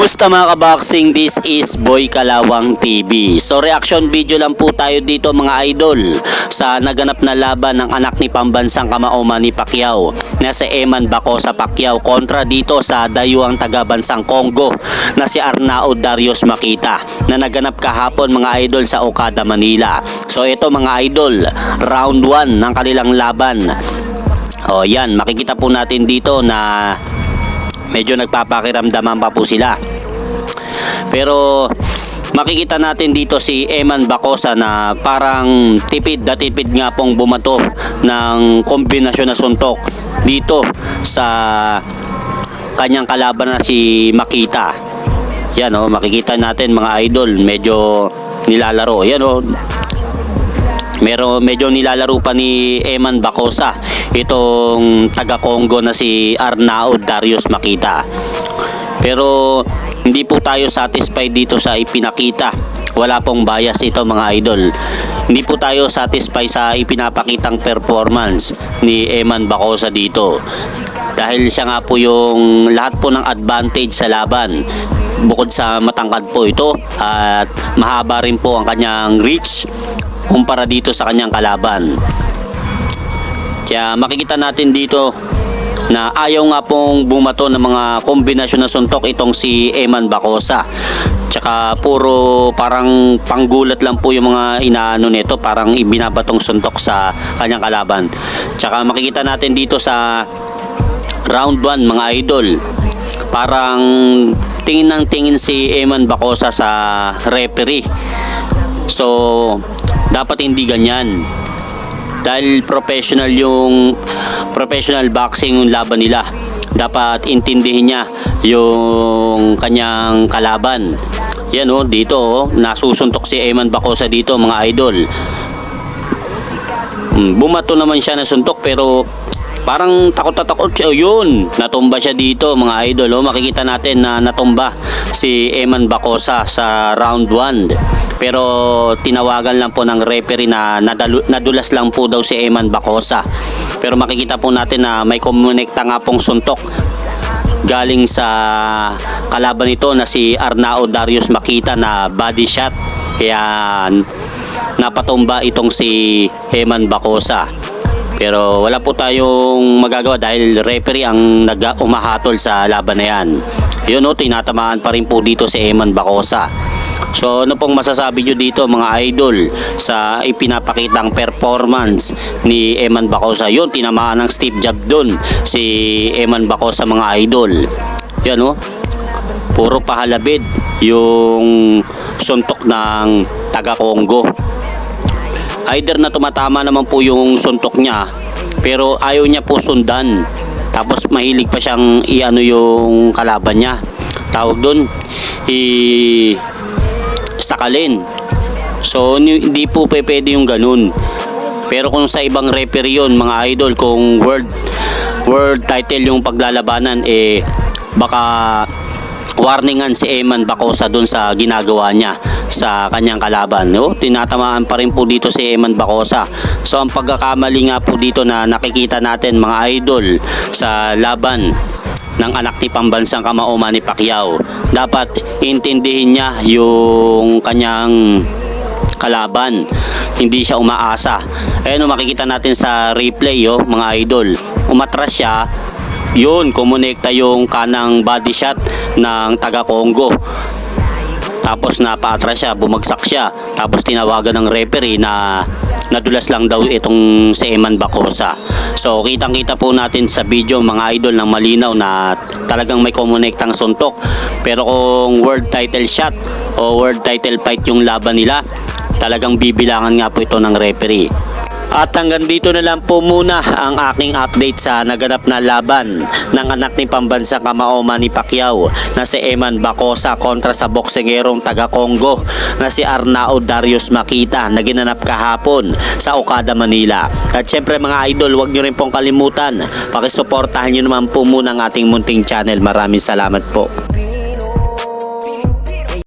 Kumusta mga kaboxing? This is Boy Kalawang TV. So reaction video lang po tayo dito mga idol sa naganap na laban ng anak ni pambansang kamao Manny Pacquiao na si Eman Bacosa Pacquiao kontra dito sa dayuhang taga-bansang Congo na si Arnao Darius Makita na naganap kahapon mga idol sa Okada, Manila. So ito mga idol, round 1 ng kanilang laban. O yan, makikita po natin dito na medyo nagpapakiramdaman pa po sila. Pero makikita natin dito si Eman Bacosa na parang tipid na tipid nga pong bumato ng kombinasyon na suntok dito sa kanyang kalaban na si Makita. Yan o, makikita natin mga idol, medyo nilalaro. Yan o, medyo nilalaro pa ni Eman Bacosa itong taga-Congo na si Arnao Darius Makita. Pero hindi po tayo satisfied dito sa ipinakita. Wala pong bias ito mga idol. Hindi po tayo satisfied sa ipinapakitang performance ni Eman Bacosa dito. Dahil siya nga po yung lahat po ng advantage sa laban. Bukod sa matangkad po ito at mahaba rin po ang kanyang reach kumpara dito sa kanyang kalaban. Kaya makikita natin dito na ayaw nga pong bumato ng mga kombinasyon na suntok itong si Eman Bacosa. Tsaka puro parang panggulat lang po yung mga inaano nito, parang ibinabatong suntok sa kanyang kalaban. Tsaka makikita natin dito sa round 1 mga idol, parang tingin ng tingin si Eman Bacosa sa referee. So dapat hindi ganyan. Dahil professional boxing yung laban nila. Dapat intindihin niya yung kanyang kalaban. Yan o, dito o, nasusuntok si Eman Bacosa dito mga idol. Bumato naman siya na suntok pero parang takot na takot siya. Yun, natumba siya dito mga idol. O, makikita natin na natumba si Eman Bacosa sa round 1. Pero tinawagan lang po ng referee na nadulas lang po daw si Eman Bacosa. Pero makikita po natin na may komunekta nga pong suntok galing sa kalaban nito na si Arnao Darius Makita na body shot. Kaya napatumba itong si Eman Bacosa. Pero wala po tayong magagawa dahil referee ang umahatol sa laban na yan. Yun o, tinatamaan pa rin po dito si Eman Bacosa. So ano pong masasabi nyo dito mga idol sa ipinapakitang performance ni Eman Bacosa? Yun, tinamaan ng stiff jab dun si Eman Bacosa mga idol. Yan o, puro pahalabid yung suntok ng taga-Congo. Either na tumatama naman po yung suntok niya pero ayaw niya po sundan. Tapos mahilig pa siyang iano yung kalaban niya. Tawag dun, sakalin. So hindi po pwede yung ganun. Pero kung sa ibang referee yun mga idol, kung world title yung paglalabanan, baka warningan si Eman Bacosa dun sa ginagawa niya sa kanyang kalaban. No? Tinatamaan pa rin po dito si Eman Bacosa. So ang pagkakamali nga po dito na nakikita natin mga idol sa laban ng anak ni pambansang kamao Manny Pacquiao, dapat intindihin niya yung kanyang kalaban, hindi siya umaasa. Ayun, makikita natin sa replay mga idol, umatras siya, yun, kumonekta yung kanang body shot ng taga-Congo. Tapos napaatras siya, bumagsak siya. Tapos tinawagan ng referee na nadulas lang daw itong si Eman Bacosa. So kitang-kita po natin sa video mga idol ng malinaw na talagang may kumunektang suntok. Pero kung world title shot o world title fight yung laban nila, talagang bibilangan nga po ito ng referee. At hanggang dito na lang po muna ang aking update sa naganap na laban ng anak ni pambansang kamao Manny Pacquiao na si Eman Bacosa kontra sa boksengerong taga-Congo na si Arnao Darius Makita na ginanap kahapon sa Okada, Manila. At syempre mga idol, huwag nyo rin pong kalimutan, pakisuportahan nyo naman po muna ang ating munting channel. Maraming salamat po.